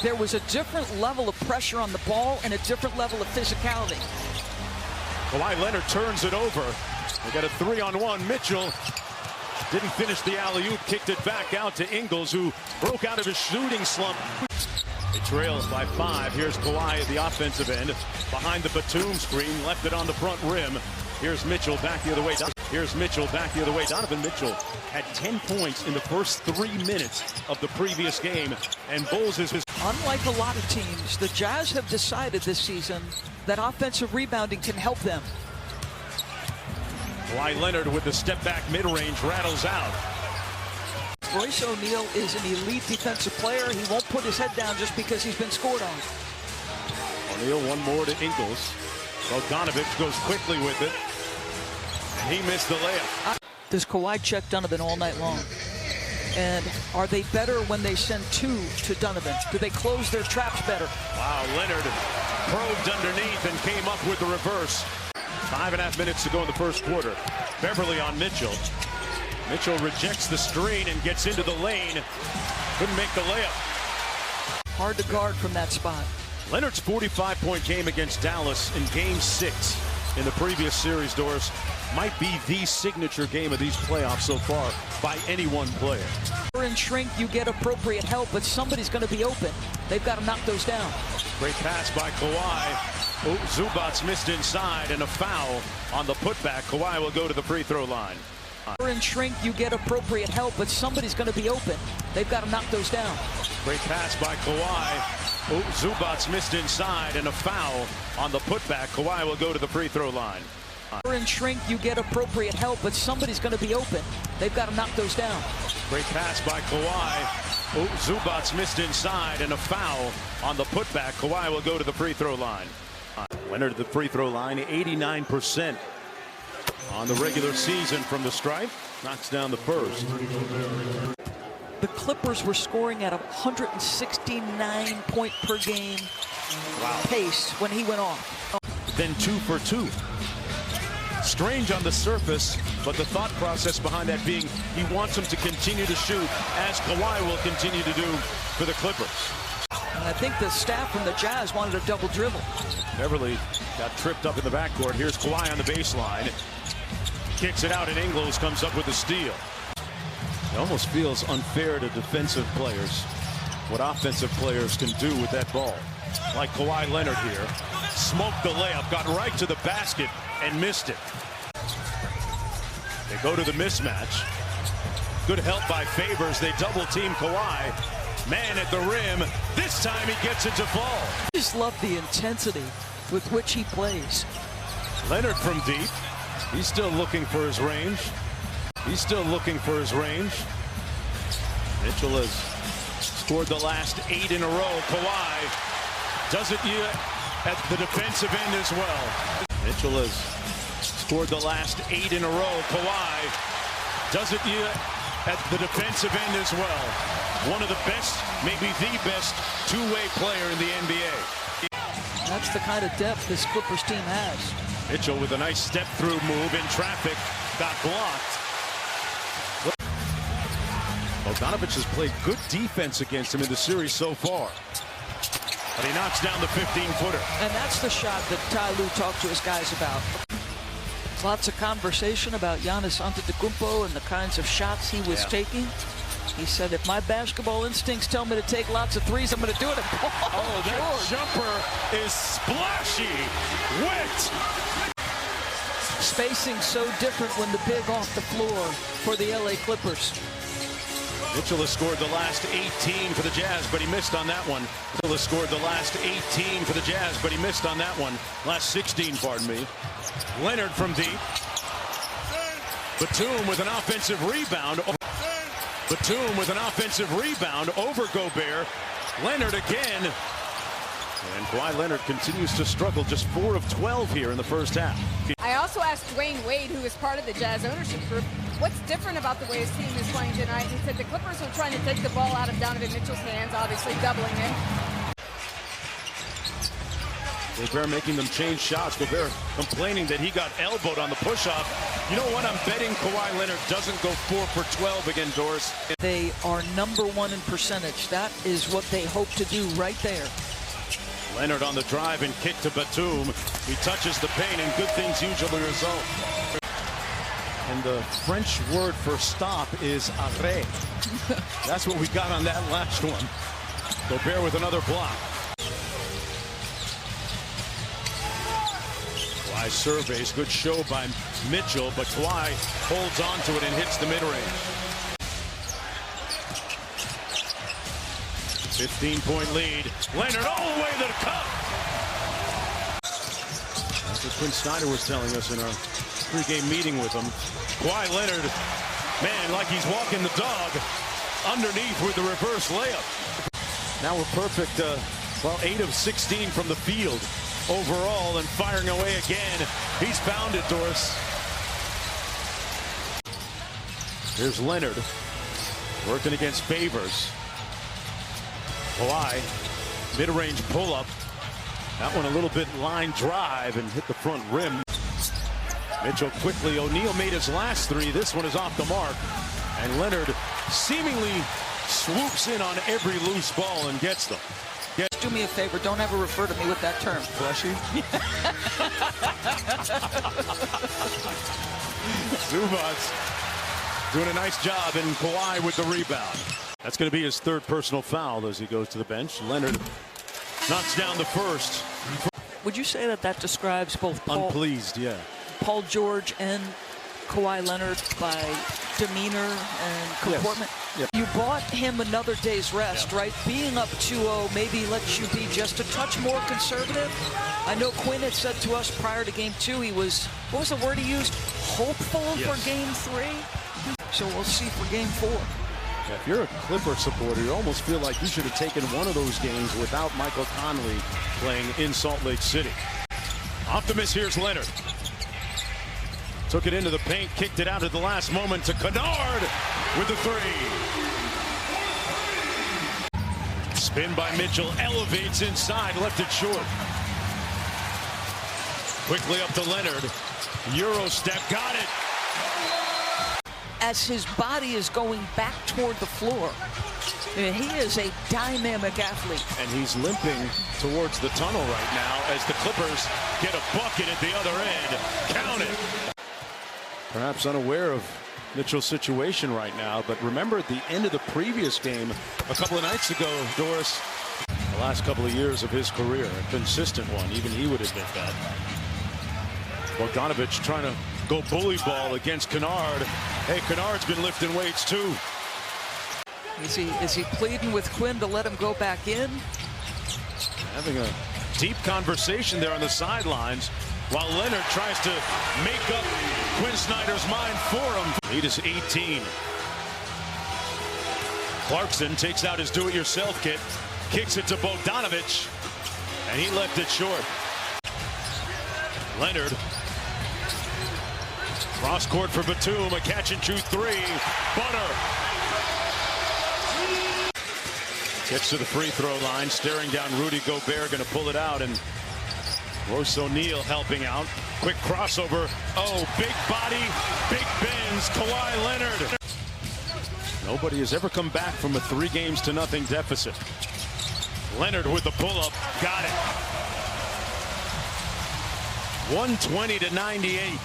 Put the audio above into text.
there was a different level of pressure on the ball and a different level of physicality. Kawhi Leonard turns it over. They got a 3-on-1. Mitchell didn't finish the alley-oop, kicked it back out to Ingles, who broke out of his shooting slump. They trail by 5. Here's Kawhi at the offensive end. Behind the Batum screen, left it on the front rim. Here's Mitchell back the other way. Donovan Mitchell had 10 points in the first 3 minutes of the previous game. And Bulls is... Unlike a lot of teams, the Jazz have decided this season that offensive rebounding can help them. Kawhi Leonard with the step-back mid-range rattles out. Royce O'Neal is an elite defensive player. He won't put his head down just because he's been scored on. O'Neal, one more to Ingles. Bogdanovich goes quickly with it. He missed the layup. Does Kawhi check Donovan all night long? And are they better when they send 2 to Donovan? Do they close their traps better? Wow, Leonard probed underneath and came up with the reverse. 5.5 minutes to go in the first quarter. Beverly on Mitchell. Mitchell rejects the screen and gets into the lane. Couldn't make the layup. Hard to guard from that spot. Leonard's 45-point game against Dallas in Game 6 in the previous series, Doris, might be the signature game of these playoffs so far by any one player. In shrink, you get appropriate help, but somebody's going to be open. They've got to knock those down. Great pass by Kawhi. Oh, Zubac's missed inside, and a foul on the putback. Kawhi will go to the free throw line. In shrink, you get appropriate help, but somebody's going to be open. They've got to knock those down. Great pass by Kawhi. Oh, Zubac's missed inside, and a foul on the putback. Kawhi will go to the free throw line. In shrink, you get appropriate help, but somebody's going to be open. They've got to knock those down. Great pass by Kawhi. Oh, Zubac's missed inside, and a foul on the putback. Kawhi will go to the free throw line. Leonard at the free throw line, 89% on the regular season from the stripe. Knocks down the first. The Clippers were scoring at a 169 point per game pace when he went off. Then 2 for 2. Strange on the surface, but the thought process behind that being he wants him to continue to shoot, as Kawhi will continue to do for the Clippers. And I think the staff from the Jazz wanted a double dribble. Beverly got tripped up in the backcourt. Here's Kawhi on the baseline. Kicks it out, and Ingles comes up with a steal. It almost feels unfair to defensive players what offensive players can do with that ball. Like Kawhi Leonard here. Smoked the layup, got right to the basket, and missed it. They go to the mismatch. Good help by Favors. They double team Kawhi. Man at the rim. This time he gets it to fall. I just love the intensity with which he plays. Leonard from deep. He's still looking for his range. Mitchell has scored the last 8 in a row. Kawhi does it at the defensive end as well. Mitchell has scored the last 8 in a row. Kawhi does it at the defensive end as well. One of the best, maybe the best, two-way player in the NBA. That's the kind of depth this Clippers team has. Mitchell with a nice step-through move in traffic. Got blocked. Bogdanovich has played good defense against him in the series so far. But he knocks down the 15-footer. And that's the shot that Ty Lue talked to his guys about. Lots of conversation about Giannis Antetokounmpo and the kinds of shots he was taking. He said, if my basketball instincts tell me to take lots of threes, I'm going to do it. Oh, that jumper is splashy. Wet. Spacing so different when the big off the floor for the LA Clippers. Mitchell has scored the last 18 for the Jazz, but he missed on that one. Mitchell has scored the last 18 for the Jazz, but he missed on that one. Last 16, pardon me. Leonard from deep. Batum with an offensive rebound. Over Gobert. Leonard again. And Kawhi Leonard continues to struggle, just 4 of 12 here in the first half. I also asked Dwayne Wade, who is part of the Jazz ownership group, what's different about the way his team is playing tonight. He said the Clippers were trying to take the ball out of Donovan Mitchell's hands, obviously doubling him. Gobert making them change shots. Gobert complaining that he got elbowed on the push-off. You know what? I'm betting Kawhi Leonard doesn't go 4 for 12 again, Doris. They are #1 in percentage. That is what they hope to do right there. Leonard on the drive and kick to Batum. He touches the paint, and good things usually result. And the French word for stop is arrêt. That's what we got on that last one. Gobert with another block. Kawhi surveys. Good show by Mitchell, but Kawhi holds on to it and hits the mid-range. 15-point lead. Leonard all the way to the cup. That's what Quinn Snyder was telling us in our pregame meeting with him. Kawhi Leonard, man, like he's walking the dog underneath with the reverse layup. Now we're perfect, 8 of 16 from the field overall and firing away again. He's found it, Doris. Here's Leonard working against Favors. Kawhi, mid-range pull-up. That one a little bit line drive and hit the front rim. Mitchell quickly. O'Neal made his last three. This one is off the mark. And Leonard seemingly swoops in on every loose ball and gets them. Do me a favor, don't ever refer to me with that term. Fleshy? Zubac's doing a nice job, and Kawhi with the rebound. That's going to be his third personal foul as he goes to the bench. Leonard knocks down the first. Would you say that that describes both Unpleased, yeah. Paul George and Kawhi Leonard by demeanor and comportment? Yes. Yep. You bought him another day's rest, right? Being up 2-0 maybe lets you be just a touch more conservative. I know Quinn had said to us prior to game 2 he was, what was the word he used? Hopeful for game 3. So we'll see for game 4. Yeah, if you're a Clipper supporter, you almost feel like you should have taken one of those games without Michael Conley playing in Salt Lake City. Optimus, here's Leonard. Took it into the paint, kicked it out at the last moment to Kennard with the 3. Spin by Mitchell, elevates inside, left it short. Quickly up to Leonard. Euro step, got it. As his body is going back toward the floor, he is a dynamic athlete. And he's limping towards the tunnel right now as the Clippers get a bucket at the other end. Count it. Perhaps unaware of Mitchell's situation right now, but remember at the end of the previous game a couple of nights ago, Doris, the last couple of years of his career, a consistent one, even he would admit that. Bogdanovich trying to go bully ball against Kennard. Hey, Kennard's been lifting weights too. Is he pleading with Quinn to let him go back in? Having a deep conversation there on the sidelines while Leonard tries to make up Quinn Snyder's mind for him. Lead is 18. Clarkson takes out his do-it-yourself kit, kicks it to Bogdanovich, and he left it short. Leonard. Cross court for Batum, a catch-and-shoot 3. Butter. Gets to the free throw line, staring down Rudy Gobert, going to pull it out, and Royce O'Neal helping out. Quick crossover. Oh, big body, big bends, Kawhi Leonard. Nobody has ever come back from a 3-0 deficit. Leonard with the pull-up, got it. 120-98.